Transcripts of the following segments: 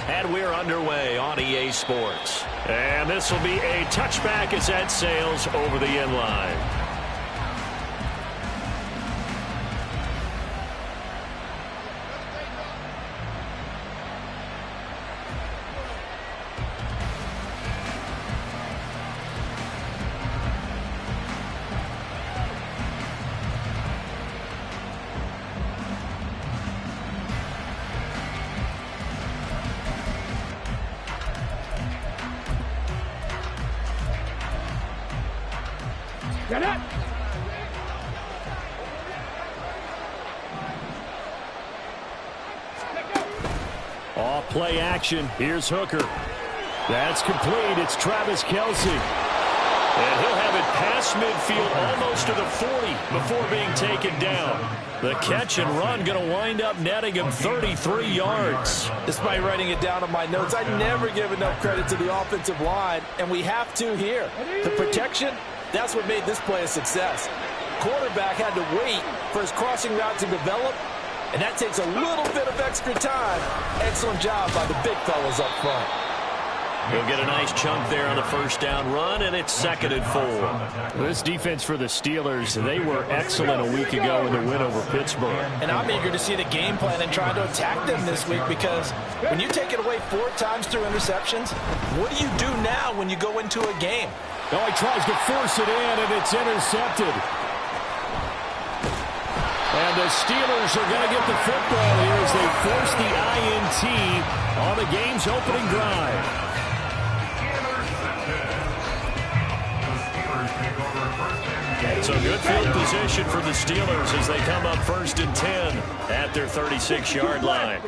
And we're underway on EA Sports. And this will be a touchback as that sails over the end line. Get it! Off play action. Here's Hooker. That's complete. It's Travis Kelce. And he'll have it past midfield almost to the 40 before being taken down. The catch and run going to wind up netting him 33 yards. Despite writing it down on my notes, I never give enough credit to the offensive line, and we have to here. The protection, that's what made this play a success. Quarterback had to wait for his crossing route to develop, and that takes a little bit of extra time. Excellent job by the big fellas up front. He'll get a nice chunk there on the first down run, and it's 2nd and 4. This defense for the Steelers, they were excellent a week ago in the win over Pittsburgh. And I'm eager to see the game plan and try to attack them this week, because when you take it away 4 times through interceptions, what do you do now when you go into a game? Oh, he tries to force it in, and it's intercepted. And the Steelers are going to get the football here as they force the INT on the game's opening drive. So good field position for the Steelers as they come up 1st and 10 at their 36-yard line.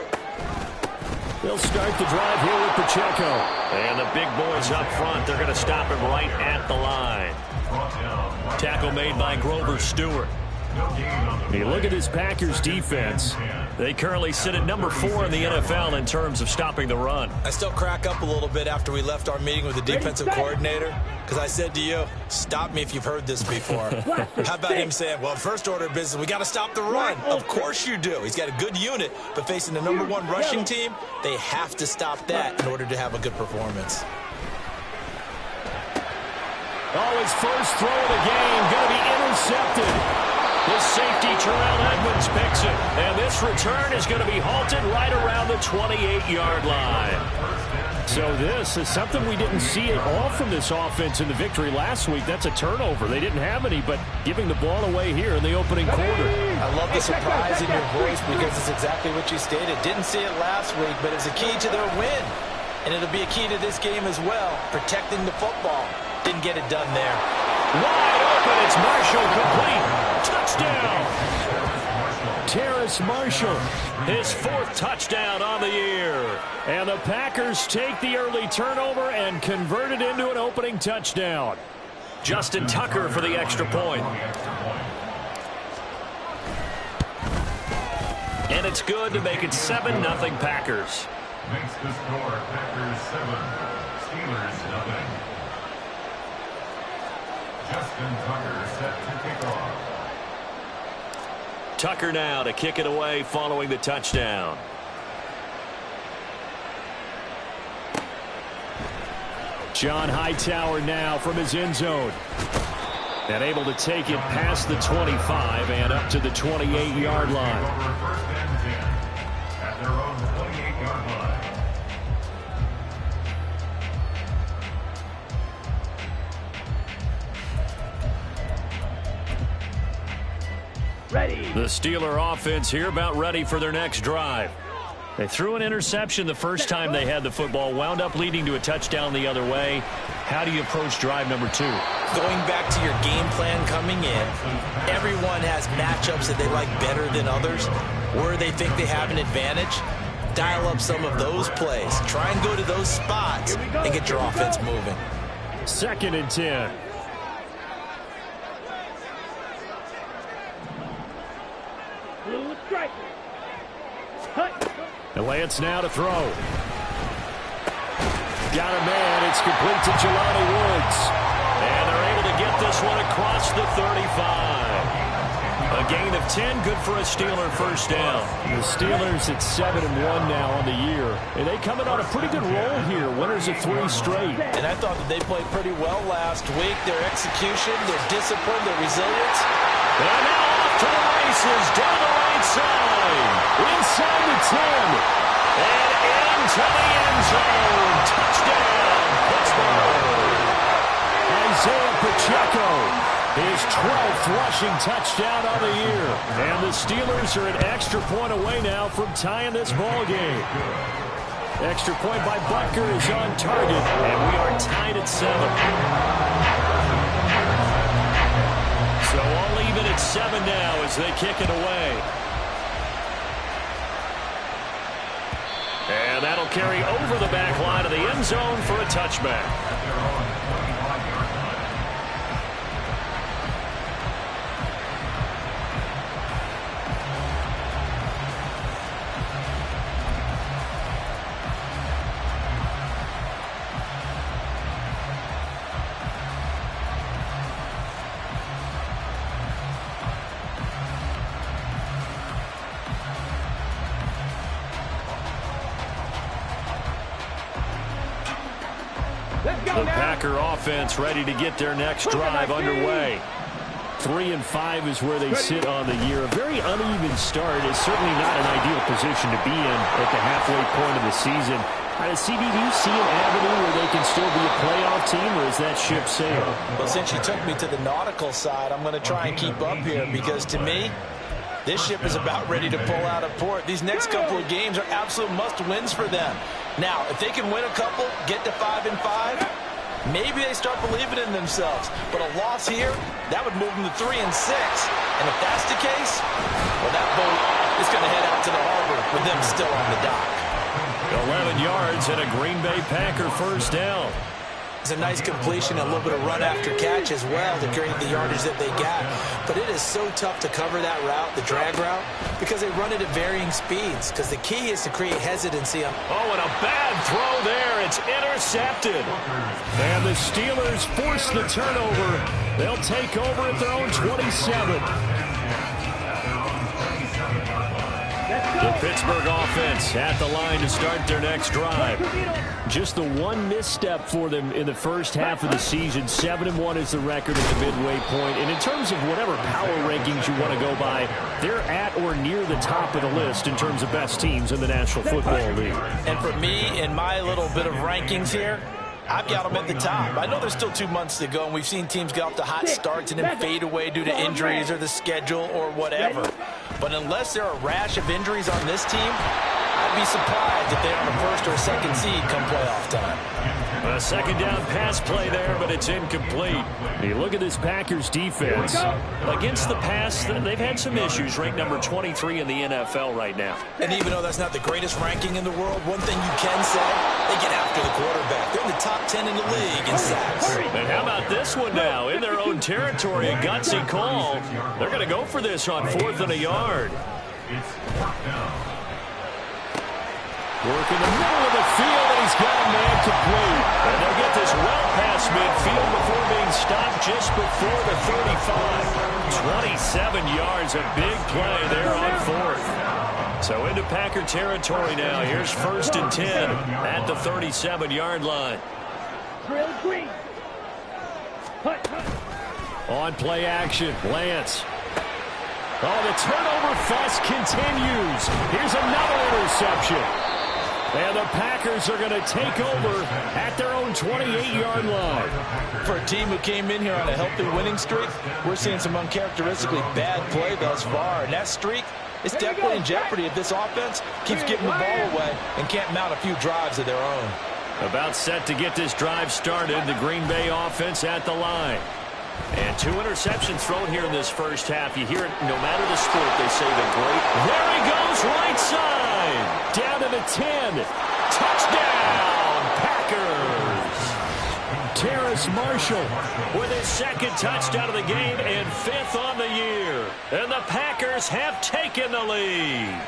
They'll start the drive here with Pacheco. And the big boys up front, they're going to stop him right at the line. Tackle made by Grover Stewart. You look at this Packers defense. They currently sit at number 4 in the NFL in terms of stopping the run. I still crack up a little bit after we left our meeting with the defensive coordinator, because I said to you, stop me if you've heard this before. How about him saying, well, first order of business, we got to stop the run. Of course you do. He's got a good unit, but facing the number 1 rushing team, they have to stop that in order to have a good performance. Oh, his first throw of the game going to be intercepted. The safety, Terrell Edmonds, picks it. And this return is going to be halted right around the 28-yard line. So this is something we didn't see at all from this offense in the victory last week. That's a turnover. They didn't have any, but giving the ball away here in the opening quarter. I love the surprise in your voice, because it's exactly what you stated. Didn't see it last week, but it's a key to their win. And it'll be a key to this game as well, protecting the football. Didn't get it done there. Wide open, it's Marshall, complete. Touchdown! Terrace Marshall, his 4th touchdown on the year. And the Packers take the early turnover and convert it into an opening touchdown. Justin Tucker for the extra point. And it's good to make it 7-0 Packers. Makes the score Packers 7, Steelers nothing. Justin Tucker set to kick off. Tucker now to kick it away following the touchdown. John Hightower now from his end zone. And able to take it past the 25 and up to the 28-yard line. At their own 28-yard line. Ready. The Steeler offense here about ready for their next drive. They threw an interception the first time they had the football, wound up leading to a touchdown the other way. How do you approach drive number 2? Going back to your game plan coming in, everyone has matchups that they like better than others, where they think they have an advantage. Dial up some of those plays. Try and go to those spots and get your offense moving. 2nd and 10. Blue strike. And Lance now to throw. Got a man. It's complete to Jelani Woods. And they're able to get this one across the 35. A gain of 10, good for a Steeler first down. The Steelers at 7-1 now on the year. And they coming on a pretty good roll here. Winners of 3 straight. And I thought that they played pretty well last week. Their execution, their discipline, their resilience. And now off to the races, down the right side. Inside the 10. And into the end zone. Touchdown, Pittsburgh. Isaiah Pacheco. His 12th rushing touchdown of the year. And the Steelers are an extra point away now from tying this ball game. Extra point by Butker is on target, and we are tied at 7. So all even at 7 now as they kick it away. And that'll carry over the back line of the end zone for a touchback. The Packer offense ready to get their next drive underway. 3-5 is where they sit on the year. A very uneven start is certainly not an ideal position to be in at the halfway point of the season. CB, do you see an avenue where they can still be a playoff team, or is that ship sailed? Well, since you took me to the nautical side, I'm going to try and keep up here because to me, this ship is about ready to pull out of port. These next couple of games are absolute must-wins for them. Now, if they can win a couple, get to 5-5, maybe they start believing in themselves. But a loss here, that would move them to 3-6. And if that's the case, well, that boat is going to head out to the harbor with them still on the dock. 11 yards and a Green Bay Packer first down. It's a nice completion, a little bit of run after catch as well to create the yardage that they got. But it is so tough to cover that route, the drag route, because they run it at varying speeds. Because the key is to create hesitancy. Oh, and a bad throw there. It's intercepted. And the Steelers force the turnover. They'll take over at their own 27. The Pittsburgh offense at the line to start their next drive. Just the one misstep for them in the first half of the season. 7-1 is the record at the midway point. And in terms of whatever power rankings you want to go by, they're at or near the top of the list in terms of best teams in the National Football League. And for me, in my little bit of rankings here, I've got them at the top. I know there's still 2 months to go, and we've seen teams get off to hot starts and then fade away due to injuries or the schedule or whatever. But unless there are a rash of injuries on this team, I'd be surprised if they're on the first or second seed come playoff time. A second down pass play there, but it's incomplete. You look at this Packers defense. Against the pass, they've had some issues. Ranked number 23 in the NFL right now. And even though that's not the greatest ranking in the world, one thing you can say, they get after the quarterback. They're in the top 10 in the league in sacks. And how about this one now? In their own territory, a gutsy call. They're going to go for this on 4th and a yard. It's 4th down. Work in the middle of the field, and he's got a man complete. And they'll get this well past midfield before being stopped just before the 35. 27 yards, a big play there on 4th. So into Packer territory now. Here's 1st and 10 at the 37-yard line. On play action, Lance. Oh, the turnover fuss continues. Here's another interception. And the Packers are going to take over at their own 28-yard line. For a team who came in here on a healthy winning streak, we're seeing some uncharacteristically bad play thus far. And that streak is definitely in jeopardy if this offense keeps giving the ball away and can't mount a few drives of their own. About set to get this drive started, the Green Bay offense at the line. And 2 interceptions thrown here in this first half. You hear it no matter the sport, they say the great. There he goes, right side. Down to the 10. Touchdown, Packers. Terrace Marshall with his 2nd touchdown of the game and 5th on the year. And the Packers have taken the lead.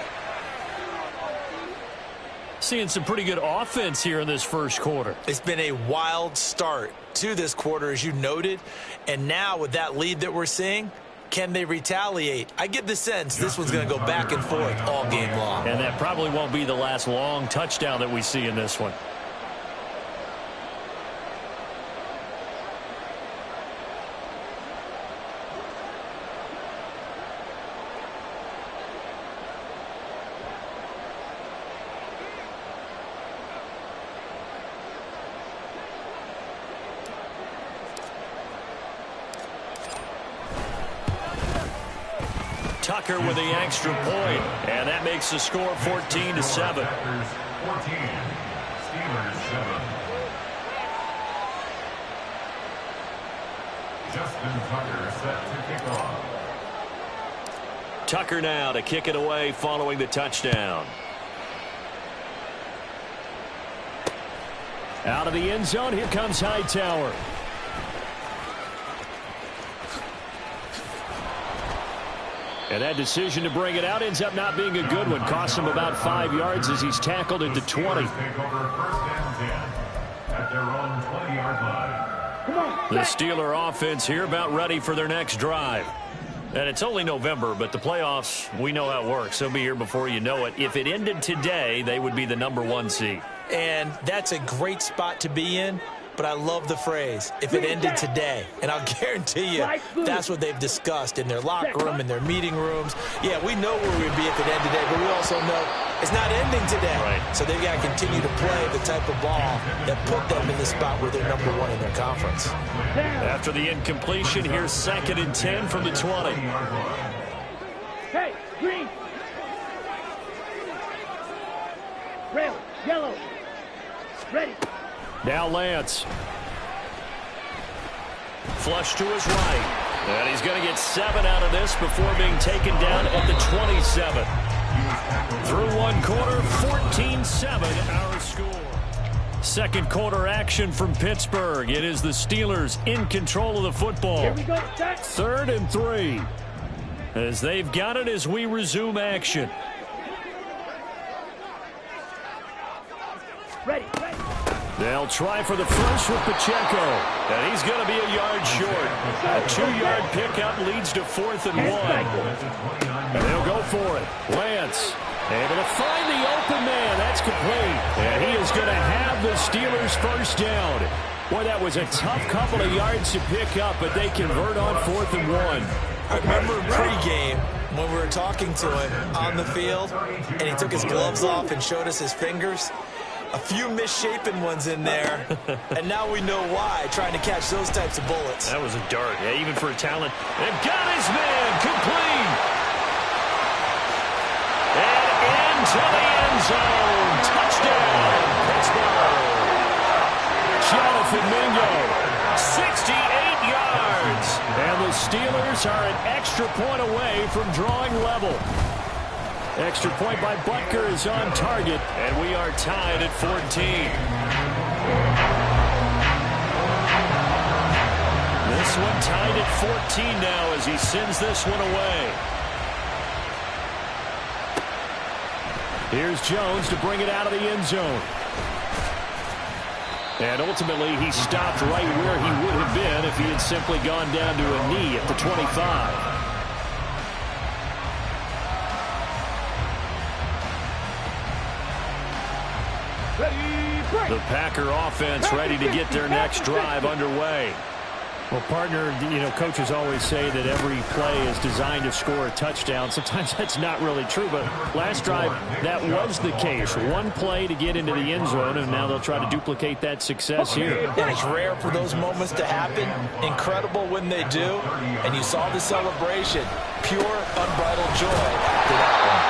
Seeing some pretty good offense here in this first quarter. It's been a wild start to this quarter, as you noted. And now with that lead that we're seeing, Can they retaliate? I get the sense this one's going to go back and forth all game long. And that probably won't be the last long touchdown that we see in this one. Tucker with the extra point, and that makes the score 14-7. 14, Steelers 7. Justin Tucker set to kick off. Tucker now to kick it away following the touchdown. Out of the end zone, here comes Hightower. And that decision to bring it out ends up not being a good one. Costs him about 5 yards as he's tackled at the 20. Take over first and 10 at their own 20-yard line. The Steeler offense here about ready for their next drive. And it's only November, but the playoffs, we know how it works. They'll be here before you know it. If it ended today, they would be the #1 seed. And that's a great spot to be in. But I love the phrase, if it ended today. And I'll guarantee you that's what they've discussed in their locker room, in their meeting rooms. Yeah, we know where we'd be if it ended today, but we also know it's not ending today. Right. So they've got to continue to play the type of ball that put them in the spot where they're #1 in their conference. After the incompletion, here's 2nd and 10 from the 20. Hey, green. Red, yellow. Ready. Now Lance. Flush to his right. And he's going to get 7 out of this before being taken down at the 27. Through one quarter, 14-7 our score. Second quarter action from Pittsburgh. It is the Steelers in control of the football. Here we go, set. 3rd and 3. As they've got it as we resume action. Ready, ready. They'll try for the first with Pacheco. And he's going to be a yard short. A 2-yard pickup leads to 4th and 1. And they'll go for it. Lance able to find the open man. That's complete. And he is going to have the Steelers first down. Boy, that was a tough couple of yards to pick up, but they convert on 4th and 1. I remember pregame when we were talking to him on the field, and he took his gloves off and showed us his fingers. A few misshapen ones in there, and now we know why, trying to catch those types of bullets. That was a dart. Yeah, even for a talent. And got his man complete. And into the end zone. Touchdown, Pittsburgh. Jonathan Mingo. 68 yards. And the Steelers are an extra point away from drawing level. Extra point by Butker is on target, and we are tied at 14. This one tied at 14 now as he sends this one away. Here's Jones to bring it out of the end zone. And ultimately, he stopped right where he would have been if he had simply gone down to a knee at the 25. The Packer offense ready to get their next drive underway. Well, partner, you know, coaches always say that every play is designed to score a touchdown. Sometimes that's not really true, but last drive, that was the case. One play to get into the end zone, and now they'll try to duplicate that success here. And it's rare for those moments to happen. Incredible when they do. And you saw the celebration. Pure, unbridled joy after that one.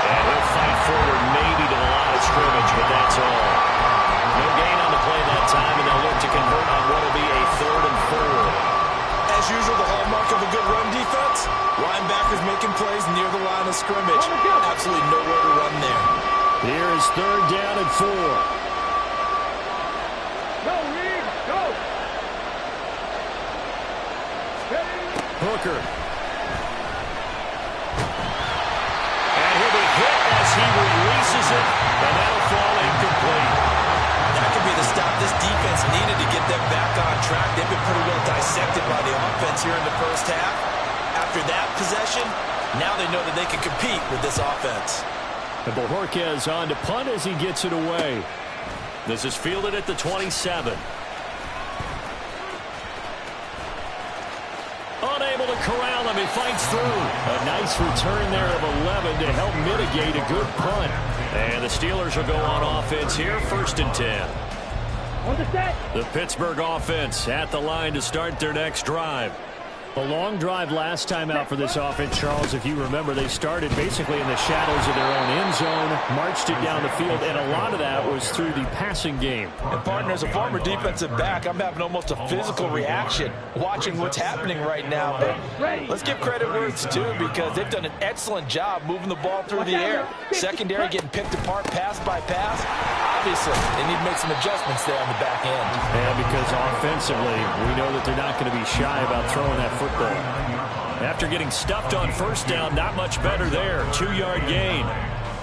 And he'll fight forward maybe to the line of scrimmage, but that's all. No gain on the play that time, and they'll look to convert on what will be a 3rd and 4. As usual, the hallmark of a good run defense, linebackers making plays near the line of scrimmage. Absolutely nowhere to run there. Here is 3rd down and 4. Go, Reed, go. Hooker. And he'll be hit as he releases it, and that'll fall incomplete. That could be the stop this defense needed to get them back on track. They've been pretty well dissected by the offense here in the first half. After after that possession, now they know that they can compete with this offense. And Bojorquez on to punt as he gets it away. This is fielded at the 27. Unable to corral him. He fights through. A nice return there of 11 to help mitigate a good punt. And the Steelers will go on offense here, 1st and 10. On the set. The Pittsburgh offense at the line to start their next drive. A long drive last time out for this offense, Charles. If you remember, they started basically in the shadows of their own end zone, marched it down the field, and a lot of that was through the passing game. And, partner, as a former defensive back, I'm having almost a physical reaction watching what's happening right now. But let's give credit where it's due, because they've done an excellent job moving the ball through the air. Secondary getting picked apart pass by pass. Obviously, they need to make some adjustments there on the back end. And because offensively, we know that they're not going to be shy about throwing that football. After getting stuffed on 1st down, not much better there. 2-yard gain.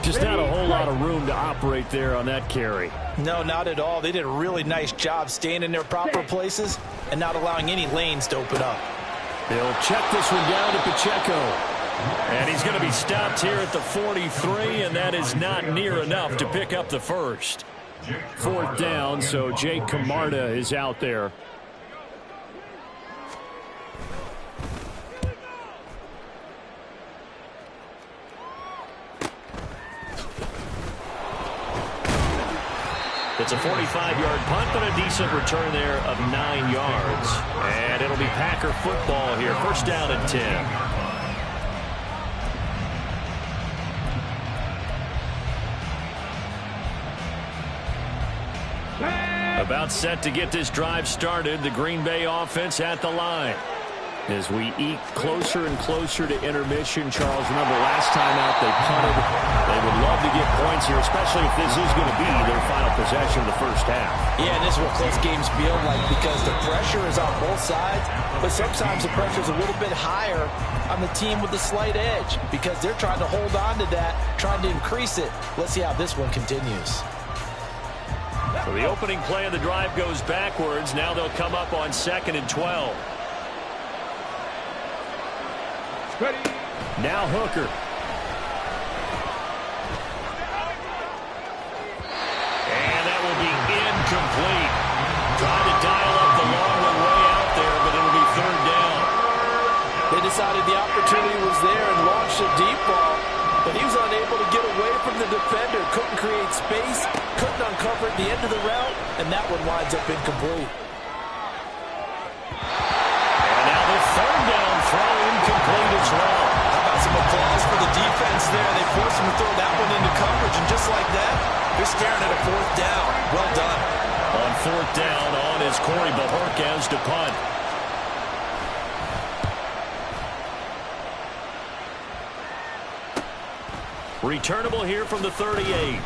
Just not a whole lot of room to operate there on that carry. No, not at all. They did a really nice job staying in their proper places and not allowing any lanes to open up. They'll check this one down to Pacheco. And he's going to be stopped here at the 43, and that is not near enough to pick up the first. 4th down, so Jake Camarda is out there. It's a 45-yard punt, but a decent return there of 9 yards. And it'll be Packer football here. 1st down and 10. About set to get this drive started. The Green Bay offense at the line. As we eke closer and closer to intermission, Charles, remember last time out they punted. They would love to get points here, especially if this is going to be their final possession of the first half. Yeah, and this is what close games feel like, because the pressure is on both sides, but sometimes the pressure is a little bit higher on the team with the slight edge, because they're trying to hold on to that, trying to increase it. Let's see how this one continues. So the opening play of the drive goes backwards. Now they'll come up on 2nd and 12. Ready. Now Hooker. And that will be incomplete. Trying to dial up the long one way out there, but it'll be 3rd down. They decided the opportunity was there and launched a deep ball, but he was unable to get away from the defender. Couldn't create space, couldn't uncover at the end of the route, and that one winds up incomplete. And now the 3rd down throw incomplete as well. How about some applause for the defense there? They forced him to throw that one into coverage, and just like that, they're staring at a 4th down. Well done. On 4th down, on is Corey Bojorquez to punt. Returnable here from the 38.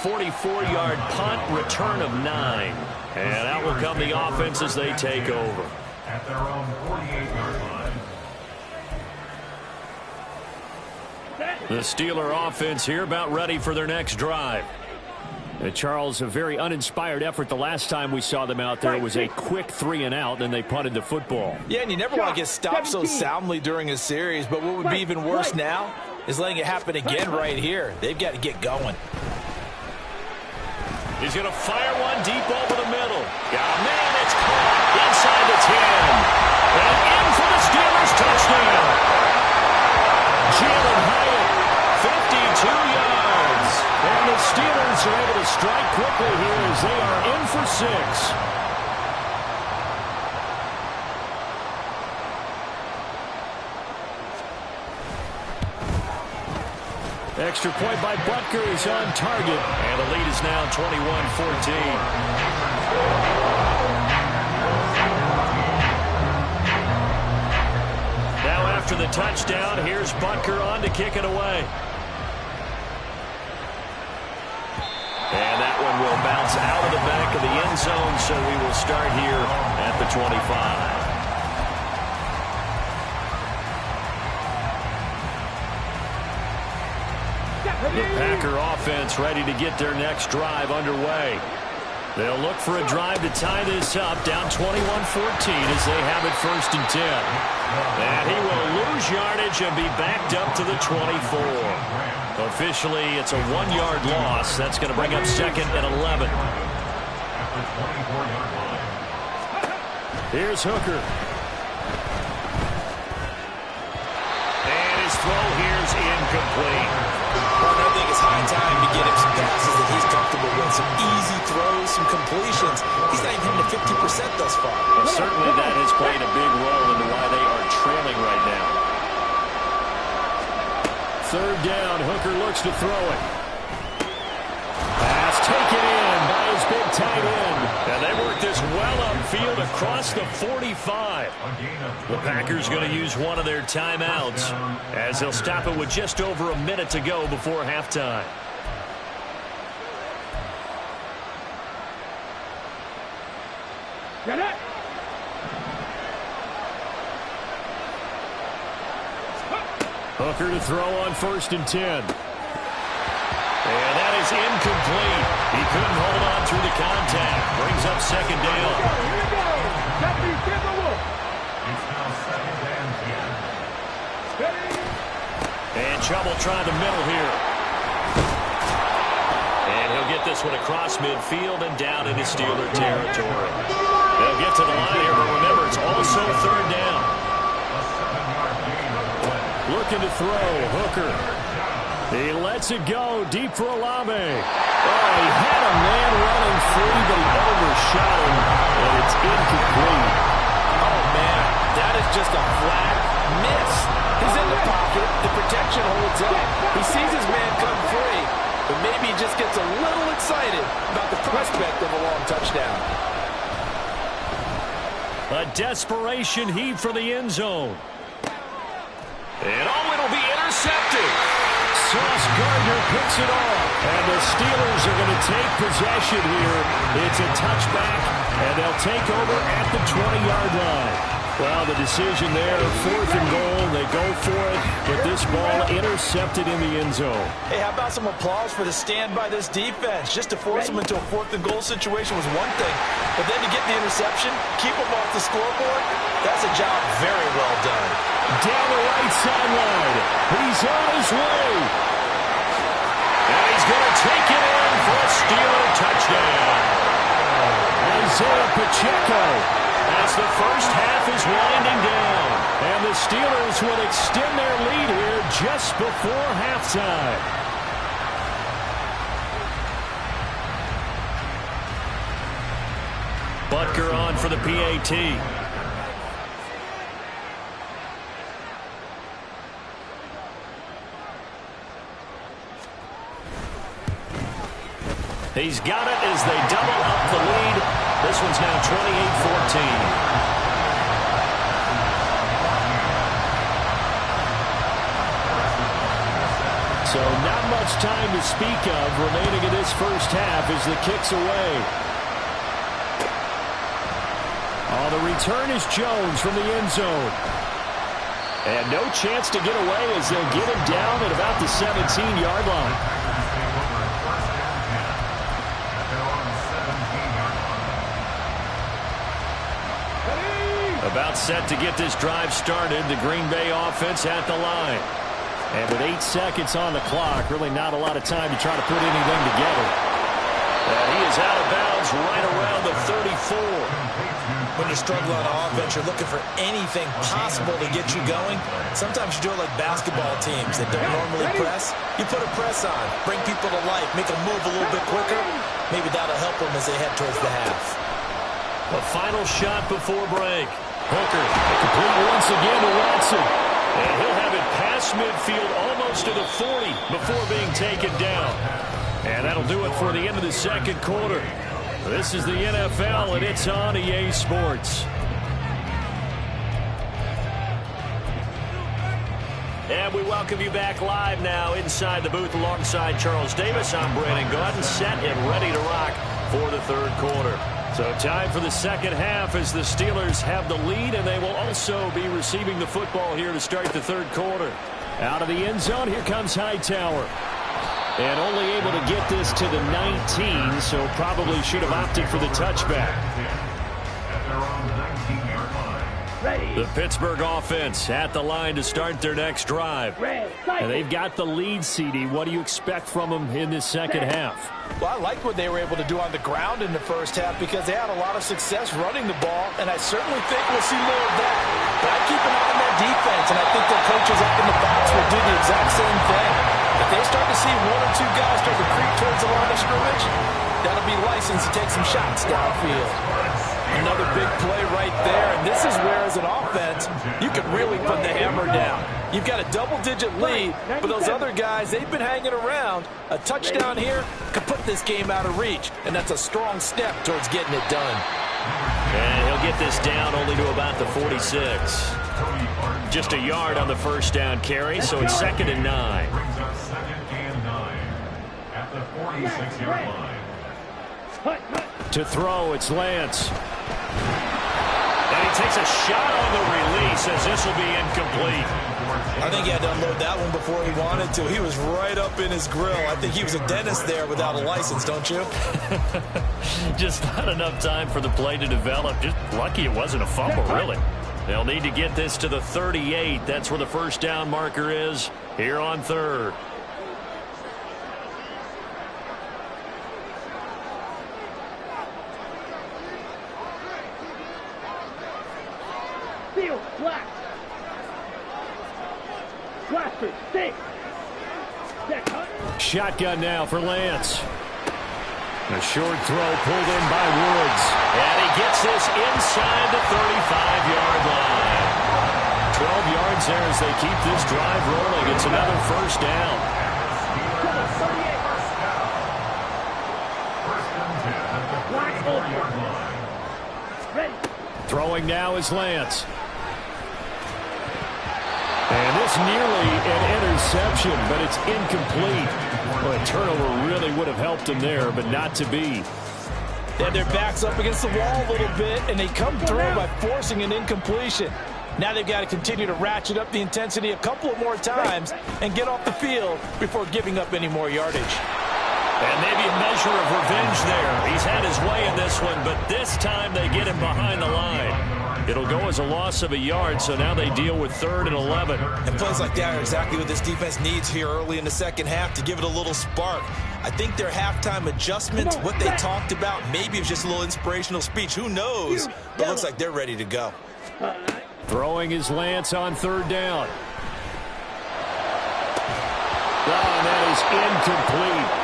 44-yard punt, return of 9. And out will come the offense as they take over. At their own 48-yard line. The Steeler offense here about ready for their next drive. Charles, a very uninspired effort the last time we saw them out there. It was a quick 3 and out, and they punted the football. Yeah, and you never want to get stopped so soundly during a series, but what would be even worse now is letting it happen again right here. They've got to get going. He's going to fire one deep over the middle. Man, it's caught inside the 10. And in for the Steelers touchdown. Jalen Hyatt, 52 yards. And the Steelers are able to strike quickly here as they are in for 6. Extra point by Butker is on target. And the lead is now 21-14. Now after the touchdown, here's Butker on to kick it away. And that one will bounce out of the back of the end zone, so we will start here at the 25. The Packer offense ready to get their next drive underway. They'll look for a drive to tie this up, down 21-14 as they have it 1st and 10. And he will lose yardage and be backed up to the 24. Officially, it's a 1-yard loss. That's going to bring up 2nd and 11. Here's Hooker. And his throw here's incomplete. Well, I think it's high time to get him some passes that he's comfortable with. Some easy throws, some completions. He's not even hitting to 50% thus far. Well, certainly that has played a big role into why they are trailing right now. 3rd down, Hooker looks to throw it. Pass taken in by his big tight end. And they work this well upfield across the 45. The Packers going to use one of their timeouts as they'll stop it with just over a minute to go before halftime. Get it! Hooker to throw on 1st and 10. And that is incomplete. He couldn't hold on through the contact. Brings up 2nd down. Here we go. It's now 2nd and 10. And Chubb will try the middle here. And he'll get this one across midfield and down into Steeler territory. They'll get to the line here, but remember, it's also 3rd down. Looking to throw, Hooker. He lets it go deep for Olave. Oh, he had a man running free, but he overshot him, and it's incomplete. Oh, man, that is just a flat miss. He's in the pocket. The protection holds up. He sees his man come free, but maybe he just gets a little excited about the prospect of a long touchdown. A desperation heave for the end zone. And oh, it'll be intercepted. Sauce Gardner picks it off. And the Steelers are going to take possession here. It's a touchback, and they'll take over at the 20-yard line. Well, the decision there, 4th and goal. They go for it, but this ball intercepted in the end zone. Hey, how about some applause for the stand by this defense? Just to force them into a 4th and goal situation was one thing, but then to get the interception, keep them off the scoreboard, that's a job very well done. Down the right sideline. He's on his way. And he's going to take it in for a Steeler touchdown. Isaiah Pacheco, as the first half is winding down. And the Steelers will extend their lead here just before halftime. Butker on for the PAT. He's got it as they double up the lead. This one's now 28-14. So not much time to speak of remaining in this first half as the kick's away. Oh, the return is Jones from the end zone. And no chance to get away as they'll get him down at about the 17-yard line. About set to get this drive started. The Green Bay offense at the line. And with 8 seconds on the clock, really not a lot of time to try to put anything together. And he is out of bounds right around the 34. When you're struggling on offense, you're looking for anything possible to get you going. Sometimes you do it like basketball teams that don't normally press. You put a press on, bring people to life, make them move a little bit quicker. Maybe that'll help them as they head towards the half. A final shot before break. Hooker, complete once again to Watson. And he'll have it past midfield almost to the 40 before being taken down. And that'll do it for the end of the second quarter. This is the NFL, and it's on EA Sports. And we welcome you back live now inside the booth alongside Charles Davis. I'm Brandon Gaudin, set and ready to rock for the third quarter. So time for the second half as the Steelers have the lead, and they will also be receiving the football here to start the third quarter. Out of the end zone, here comes Hightower. And only able to get this to the 19, so probably should have opted for the touchback. The Pittsburgh offense at the line to start their next drive. And they've got the lead, CD. What do you expect from them in this second half? Well, I like what they were able to do on the ground in the first half because they had a lot of success running the ball, and I certainly think we'll see more of that. But I keep an eye on that defense, and I think their coaches up in the box will do the exact same thing. If they start to see one or two guys start to creep towards the line of scrimmage, that'll be license to take some shots downfield. Another big play right there, and this is where, as an offense, you can really put the hammer down. You've got a double-digit lead, but those other guys, they've been hanging around. A touchdown here could put this game out of reach, and that's a strong step towards getting it done. And he'll get this down only to about the 46. Just a yard on the first down carry, so it's 2nd and 9. Brings up 2nd and 9 at the 46-yard line. To throw, it's Lance. And he takes a shot on the release as this will be incomplete. I think he had to unload that one before he wanted to. He was right up in his grill. I think he was a dentist there without a license, don't you? Just not enough time for the play to develop. Just lucky it wasn't a fumble, really. They'll need to get this to the 38. That's where the first down marker is here on 3rd. Shotgun now for Lance. A short throw pulled in by Woods. And he gets this inside the 35-yard line. 12 yards there as they keep this drive rolling. It's another first down. Throwing now is Lance. And this nearly an interception, but it's incomplete. Well, a turnover really would have helped him there, but not to be. They had their backs up against the wall a little bit, and they come through by forcing an incompletion. Now they've got to continue to ratchet up the intensity a couple of more times and get off the field before giving up any more yardage. And maybe a measure of revenge there. He's had his way in this one, but this time they get him behind the line. It'll go as a loss of a yard, so now they deal with 3rd and 11. And plays like that are exactly what this defense needs here early in the second half to give it a little spark. I think their halftime adjustments, what they talked about, maybe it's just a little inspirational speech. Who knows? But it looks like they're ready to go. Throwing his Lance on 3rd down. Oh, and that is incomplete.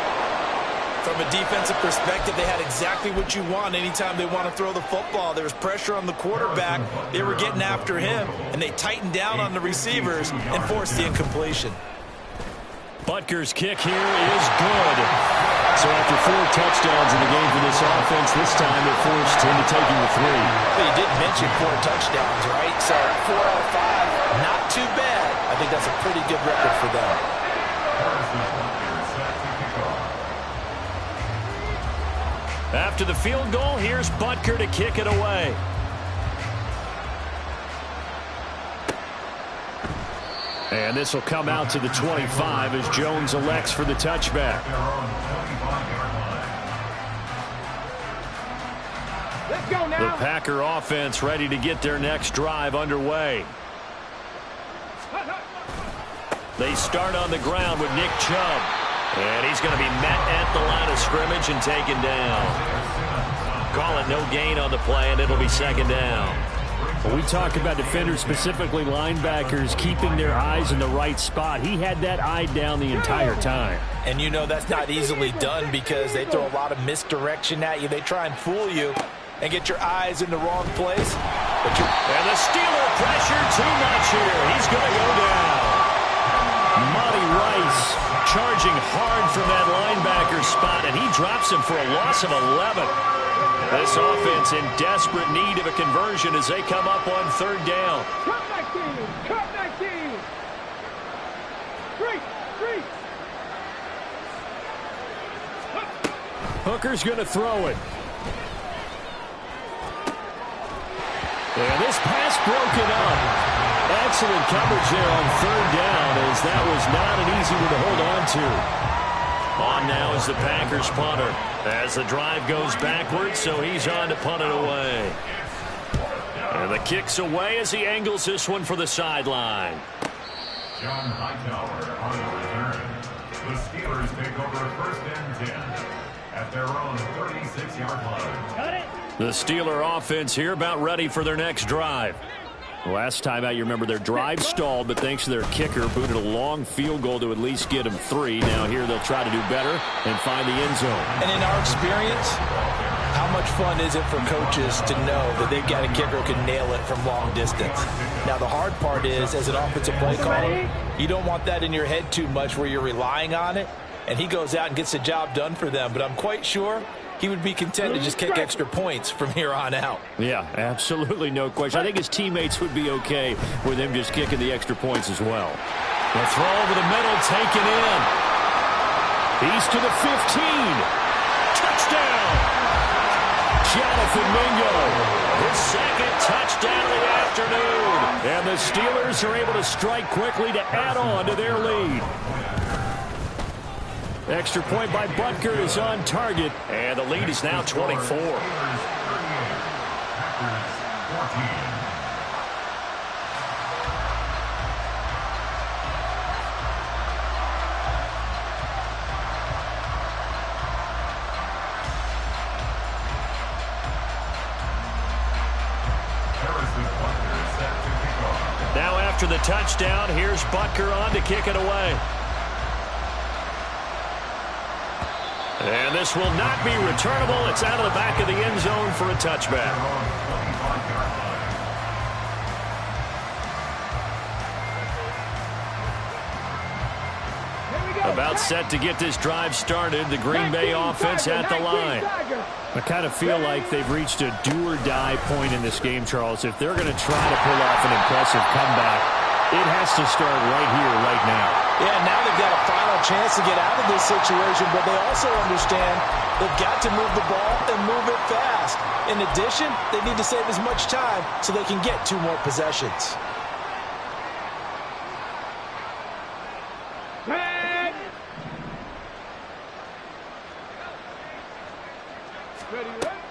From a defensive perspective, they had exactly what you want anytime they want to throw the football. There was pressure on the quarterback. They were getting after him, and they tightened down on the receivers and forced the incompletion. Butker's kick here is good. So after 4 touchdowns in the game for this offense, this time they're forced into taking the 3. Well, you did mention 4 touchdowns, right? So 4 out of 5, not too bad. I think that's a pretty good record for them. After the field goal, here's Butker to kick it away. And this will come out to the 25 as Jones elects for the touchback. Let's go now. The Packer offense ready to get their next drive underway. They start on the ground with Nick Chubb. And he's going to be met at the line of scrimmage and taken down. Call it no gain on the play, and it'll be 2nd down. When we talk about defenders, specifically linebackers, keeping their eyes in the right spot, he had that eye down the entire time. And you know that's not easily done because they throw a lot of misdirection at you. They try and fool you and get your eyes in the wrong place. And the Steeler pressure too much here. He's going to go down. Monty Rice charging hard from that linebacker spot, and he drops him for a loss of 11. This offense in desperate need of a conversion as they come up on 3rd down. Cut back team. Cut back team. Three. Hooker's going to throw it. And this pass broken up. Excellent coverage there on 3rd down, as that was not an easy one to hold on to. On now is the Packers punter as the drive goes backwards, so he's on to punt it away. And the kick's away as he angles this one for the sideline. John Hightower on the return. The Steelers take over 1st and 10 at their own 36-yard line. Got it. The Steeler offense here about ready for their next drive. Last time out, you remember their drive stalled, but thanks to their kicker, booted a long field goal to at least get them 3. Now here they'll try to do better and find the end zone. And in our experience, how much fun is it for coaches to know that they've got a kicker who can nail it from long distance? Now, the hard part is, as an offensive play caller, you don't want that in your head too much where you're relying on it, and he goes out and gets the job done for them. But I'm quite sure he would be content to just kick extra points from here on out. Yeah, absolutely no question. I think his teammates would be okay with him just kicking the extra points as well. The throw over the middle taken in. He's to the 15. Touchdown! Jonathan Mingo. His second touchdown of the afternoon. And the Steelers are able to strike quickly to add on to their lead. Extra point by Butker is on target. And the lead is now 24. Now after the touchdown, here's Butker on to kick it away. And this will not be returnable. It's out of the back of the end zone for a touchback. About set to get this drive started. The Green Bay offense at the line. I kind of feel like they've reached a do-or-die point in this game, Charles. If they're going to try to pull off an impressive comeback, it has to start right here, right now. Yeah, now they've got a final chance to get out of this situation, but they also understand they've got to move the ball and move it fast. In addition, they need to save as much time so they can get 2 more possessions.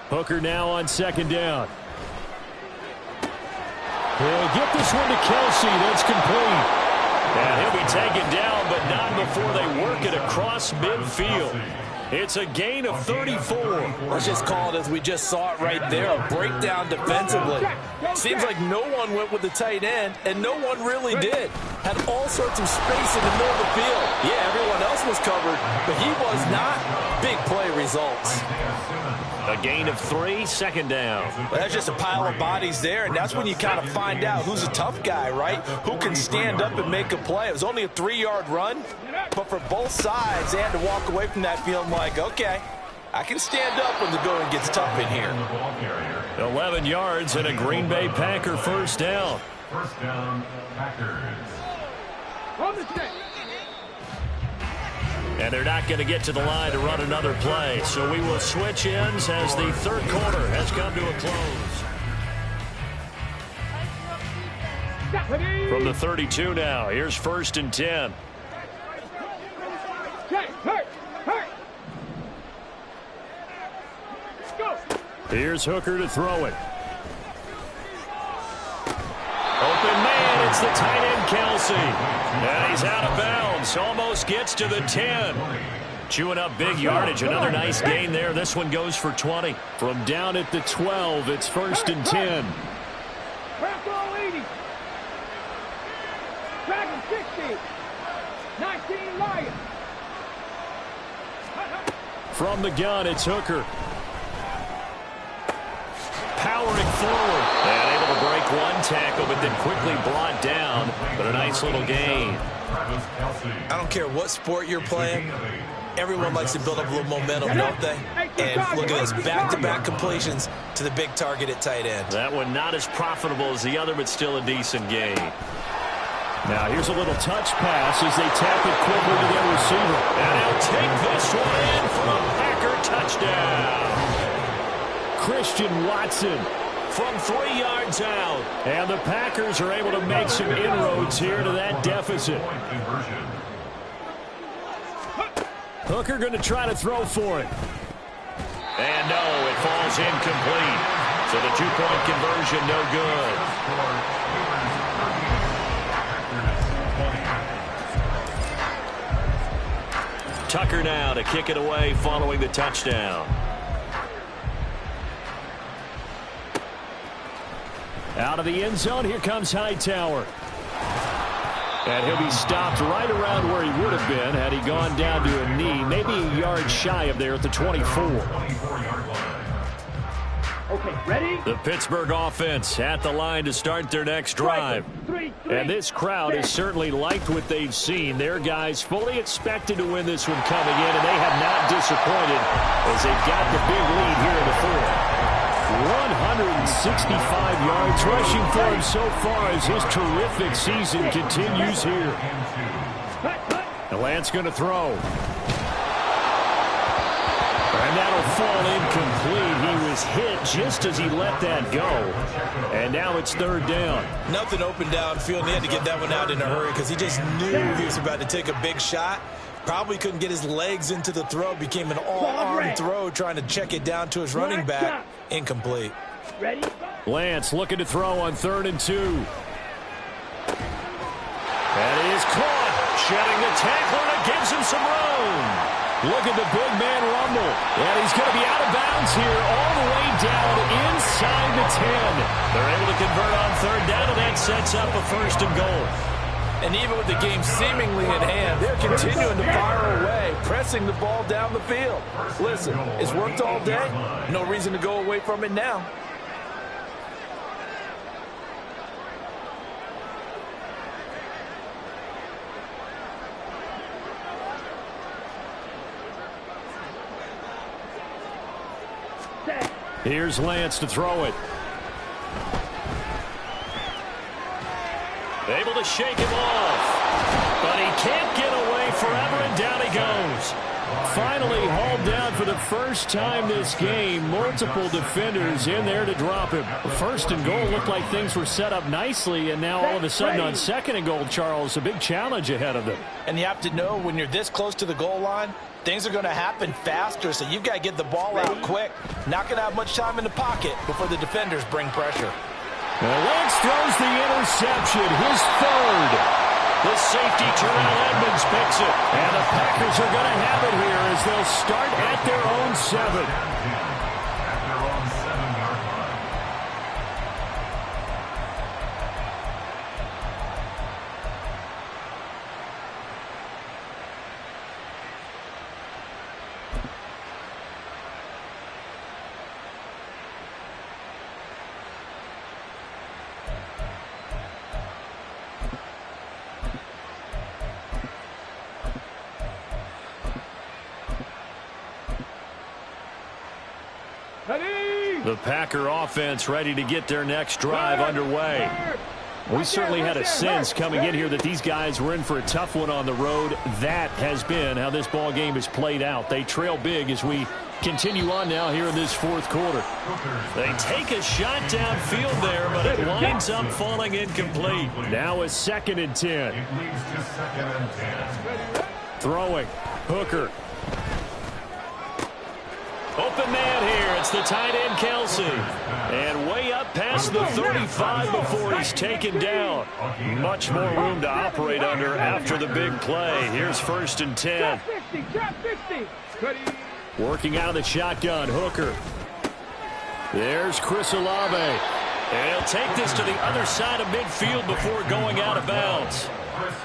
Hooker now on 2nd down. He'll get this one to Kelsey. That's complete. And he'll be taken down, but not before they work it across midfield. It's a gain of 34. Let's just call it as we just saw it right there, a breakdown defensively. Seems like no one went with the tight end, and no one really did. Had all sorts of space in the middle of the field. Yeah, everyone else was covered, but he was not. Big play results. A gain of 3, 2nd down. Well, that's just a pile of bodies there, and that's when you kind of find out who's a tough guy, right? Who can stand up and make a play. It was only a 3-yard run, but for both sides, they had to walk away from that feeling like, okay, I can stand up when the going gets tough in here. 11 yards and a Green Bay Packer 1st down. 1st down, Packers. On the stick. And they're not going to get to the line to run another play. So we will switch ends as the 3rd quarter has come to a close. From the 32 now, here's 1st and 10. Here's Hooker to throw it. Open man, it's the tight end Kelsey. And he's out of bounds, almost gets to the 10. Chewing up big yardage, another nice gain there. This one goes for 20. From down at the 12, it's 1st and 10. Dragon 60. 19 Lions. From the gun, it's Hooker. Powering forward. And able to break one tackle, but then quickly brought down. But a nice little gain. I don't care what sport you're playing. Everyone likes to build up a little momentum, don't they? And look at this, back-to-back completions to the big target at tight end. That one not as profitable as the other, but still a decent gain. Now here's a little touch pass as they tap it quickly to their receiver. And he'll take this one in for a Packer touchdown. Christian Watson from 3 yards out. And the Packers are able to make some inroads here to that deficit. Hooker going to try to throw for it. And no, it falls incomplete. So the two-point conversion, no good. Tucker now to kick it away following the touchdown. Out of the end zone, here comes Hightower. And he'll be stopped right around where he would have been had he gone down to a knee, maybe a yard shy of there at the 24. Okay, ready? The Pittsburgh offense at the line to start their next drive. And this crowd has certainly liked what they've seen. Their guys fully expected to win this one coming in, and they have not disappointed as they've got the big lead here in the fourth. 165 yards rushing for him so far as his terrific season continues here. And Lance going to throw. And that'll fall incomplete. He was hit just as he let that go. And now it's third down. Nothing open downfield, and he had to get that one out in a hurry because he just knew he was about to take a big shot. Probably couldn't get his legs into the throw. Became an all-arm throw trying to check it down to his running back. Incomplete. Ready? Lance looking to throw on 3rd and 2. And he is caught. Shedding the tackler, and it gives him some room. Look at the big man rumble. And he's going to be out of bounds here all the way down inside the 10. They're able to convert on 3rd down, and that sets up a 1st and goal. And even with the game seemingly in hand, they're continuing to fire away, pressing the ball down the field. Listen, it's worked all day. No reason to go away from it now. Here's Lance to throw it. Able to shake him off. But he can't get away forever, and down he goes. Finally hauled down for the first time this game. Multiple defenders in there to drop him. 1st and goal looked like things were set up nicely, and now all of a sudden on 2nd and goal, Charles, a big challenge ahead of them. And you have to know when you're this close to the goal line, things are going to happen faster, so you've got to get the ball out quick. Not going to have much time in the pocket before the defenders bring pressure. Lance throws the interception, his 3rd. The safety, Terrell Edmonds, picks it. And the Packers are going to have it here as they'll start at their own 7. At their own 7-yard line. The Packer offense ready to get their next drive underway. We certainly had a sense coming in here that these guys were in for a tough one on the road. That has been how this ball game has played out. They trail big as we continue on now here in this 4th quarter. They take a shot downfield there, but it winds up falling incomplete. Now a 2nd and 10. It leads to 2nd and 10. Throwing. Hooker. Open man here. It's the tight end, Kelsey. And way up past the 35 before he's taken down. Much more room to operate under after the big play. Here's 1st and 10. Working out of the shotgun, Hooker. There's Chris Olave. And he'll take this to the other side of midfield before going out of bounds.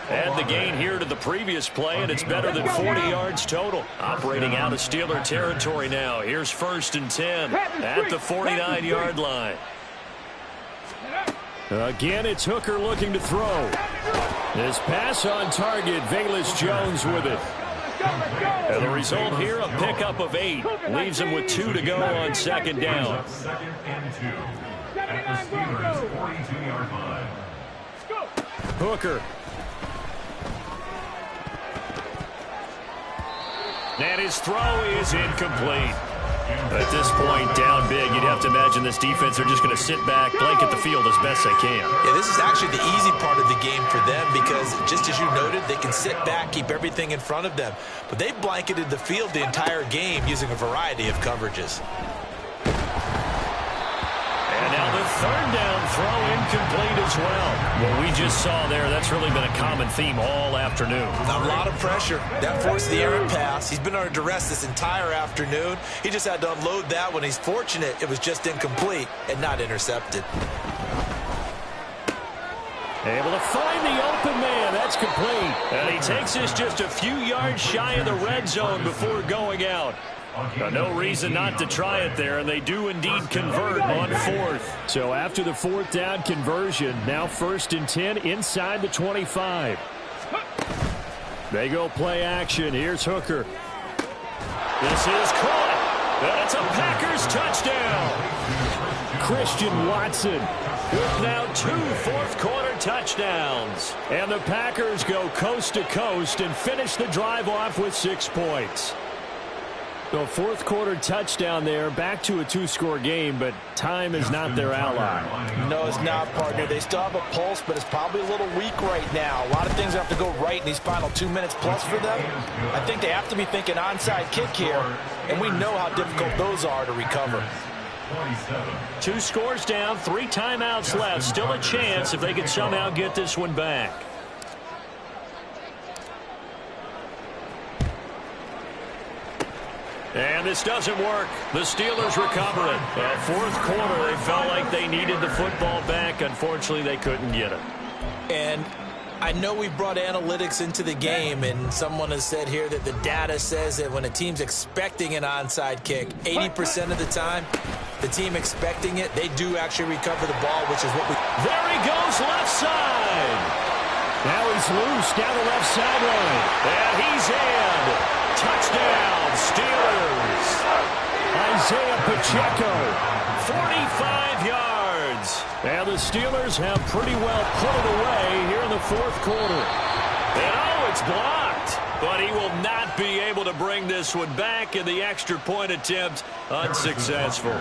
Add the gain here to the previous play, and it's better than 40 yards total. Operating out of Steeler territory now. Here's 1st and 10 at the 49-yard line. Again, it's Hooker looking to throw. This pass on target, Velus Jones with it. And the result here, a pickup of 8. Leaves him with 2 to go on 2nd down. 2nd and 2 at the Steelers' 42-yard line. Hooker. And his throw is incomplete. At this point, down big, you'd have to imagine this defense are just going to sit back, blanket the field as best they can. Yeah, this is actually the easy part of the game for them because, just as you noted, they can sit back, keep everything in front of them. But they blanketed the field the entire game using a variety of coverages. And now the third down throw incomplete as well. What we just saw there, that's really been a common theme all afternoon. A lot of pressure. That forced the errant pass. He's been under duress this entire afternoon. He just had to unload that one. He's fortunate it was just incomplete and not intercepted. Able to find the open man. That's complete. And he takes this just a few yards shy of the red zone before going out. No reason not to try it there, and they do indeed convert on fourth. So after the fourth down conversion, now 1st and 10 inside the 25. They go play action. Here's Hooker. This is caught. That's a Packers touchdown. Christian Watson with now 2 fourth-quarter touchdowns. And the Packers go coast to coast and finish the drive off with 6 points. So fourth-quarter touchdown there, back to a 2-score game, but time is not their ally. No, it's not, partner. They still have a pulse, but it's probably a little weak right now. A lot of things have to go right in these final 2 minutes plus for them. I think they have to be thinking onside kick here, and we know how difficult those are to recover. 2 scores down, 3 timeouts left. Still a chance if they can somehow get this one back. And this doesn't work. The Steelers recover it. Fourth quarter, they felt like they needed the football back. Unfortunately, they couldn't get it. And I know we brought analytics into the game, and someone has said here that the data says that when a team's expecting an onside kick, 80% of the time, the team expecting it, they do actually recover the ball, which is what we... There he goes, left side. Now he's loose down the left sideline. And he's in. Touchdown, Steelers. Isaiah Pacheco, 45 yards. And the Steelers have pretty well put it away here in the fourth quarter. And oh, it's blocked. But he will not be able to bring this one back, and the extra point attempt unsuccessful.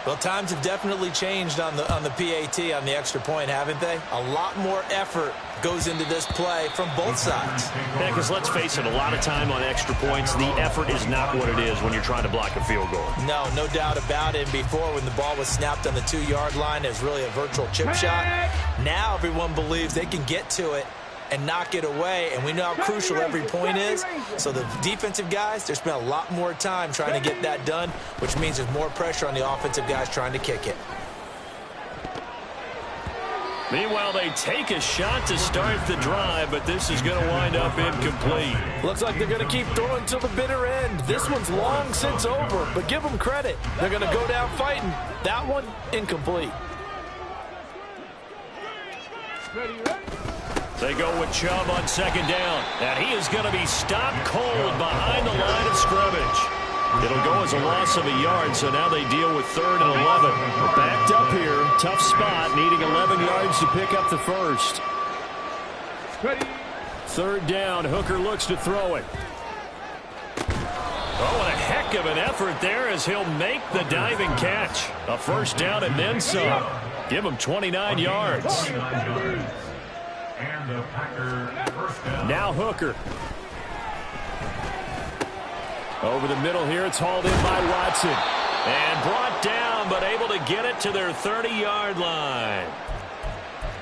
Well, times have definitely changed on the PAT, on the extra point, haven't they? A lot more effort goes into this play from both sides. Yeah, because let's face it, a lot of time on extra points, the effort is not what it is when you're trying to block a field goal. No doubt about it. And before, when the ball was snapped on the 2-yard line, it was really a virtual chip shot. Now everyone believes they can get to it and knock it away, and we know how crucial every point is. So the defensive guys, they spent a lot more time trying to get that done, which means there's more pressure on the offensive guys trying to kick it. Meanwhile, they take a shot to start the drive, but this is going to wind up incomplete. Looks like they're going to keep throwing till the bitter end. This one's long since over, but give them credit. They're going to go down fighting. That one, incomplete. They go with Chubb on 2nd down, and he is going to be stopped cold behind the line of scrimmage. It'll go as a loss of a yard, so now they deal with 3rd and 11. We're backed up here, tough spot, needing 11 yards to pick up the first. 3rd down, Hooker looks to throw it. Oh, and a heck of an effort there as he'll make the diving catch. A 1st down and then some. Give him 29 yards. Now Hooker. Over the middle here, it's hauled in by Watson. And brought down, but able to get it to their 30-yard line.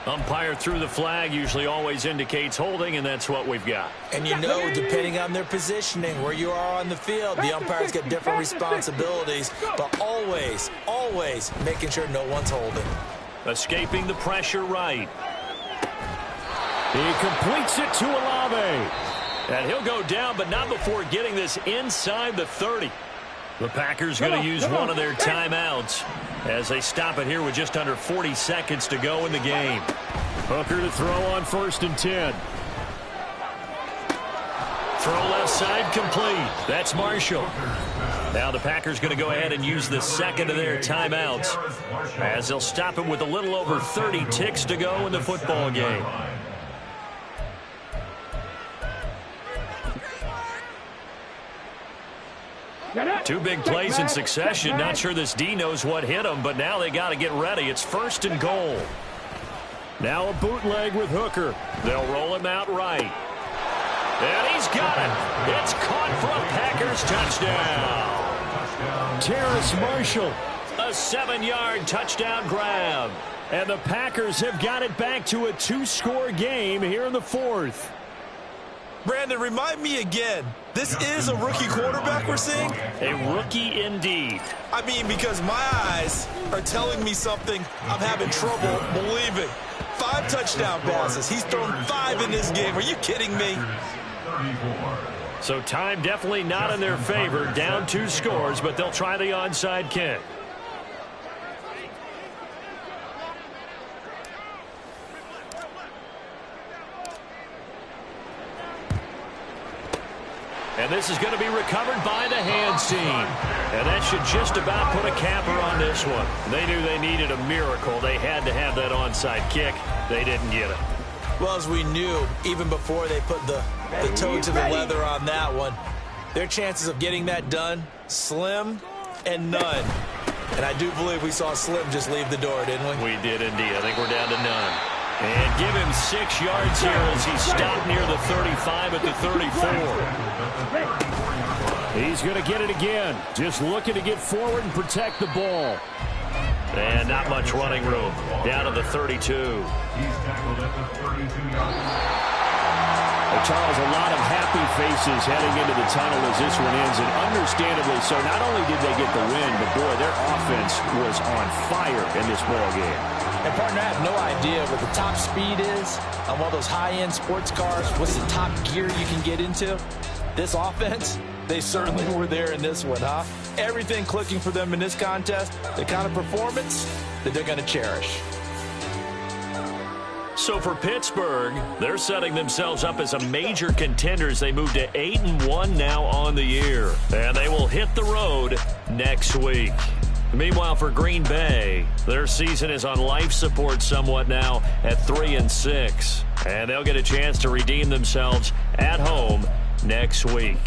Umpire threw the flag, usually always indicates holding, and that's what we've got. And you know, depending on their positioning, where you are on the field, the umpires get different responsibilities, but always making sure no one's holding. Escaping the pressure right. He completes it to Olave. And he'll go down, but not before getting this inside the 30. The Packers going to use one of their timeouts as they stop it here with just under 40 seconds to go in the game. Hooker to throw on 1st and 10. Throw left side complete. That's Marshall. Now the Packers going to go ahead and use the 2nd of their timeouts as they'll stop it with a little over 30 ticks to go in the football game. Two big plays in succession. Not sure this D knows what hit him, but now they got to get ready. It's 1st and goal. Now a bootleg with Hooker. They'll roll him out right. And he's got it. It's caught for a Packers touchdown. Terrace Marshall, a 7-yard touchdown grab. And the Packers have got it back to a 2-score game here in the 4th. Brandon, remind me again, this is a rookie quarterback we're seeing? A rookie indeed. I mean, because my eyes are telling me something I'm having trouble believing. 5 touchdown passes. He's thrown 5 in this game. Are you kidding me? So time definitely not in their favor. Down 2 scores, but they'll try the onside kick. And this is going to be recovered by the hands team. And that should just about put a capper on this one. They knew they needed a miracle. They had to have that onside kick. They didn't get it. Well, as we knew, even before they put the toe to the leather on that one, their chances of getting that done, slim and none. And I do believe we saw Slim just leave the door, didn't we? We did indeed. I think we're down to none. And give him 6 yards here as he stopped near the 35 at the 34. He's going to get it again. Just looking to get forward and protect the ball. And not much running room. Down to the 32. He's tackled at the 32-yard. Charles, a lot of happy faces heading into the tunnel as this one ends, and understandably so. Not only did they get the win, but boy, their offense was on fire in this ball game. And partner, I have no idea what the top speed is on one of those high-end sports cars. What's the top gear you can get into? This offense, they certainly were there in this one, huh? Everything clicking for them in this contest, the kind of performance that they're going to cherish. So for Pittsburgh, they're setting themselves up as a major contender as they move to 8-1 now on the year. And they will hit the road next week. Meanwhile, for Green Bay, their season is on life support somewhat now at 3-6. And they'll get a chance to redeem themselves at home next week.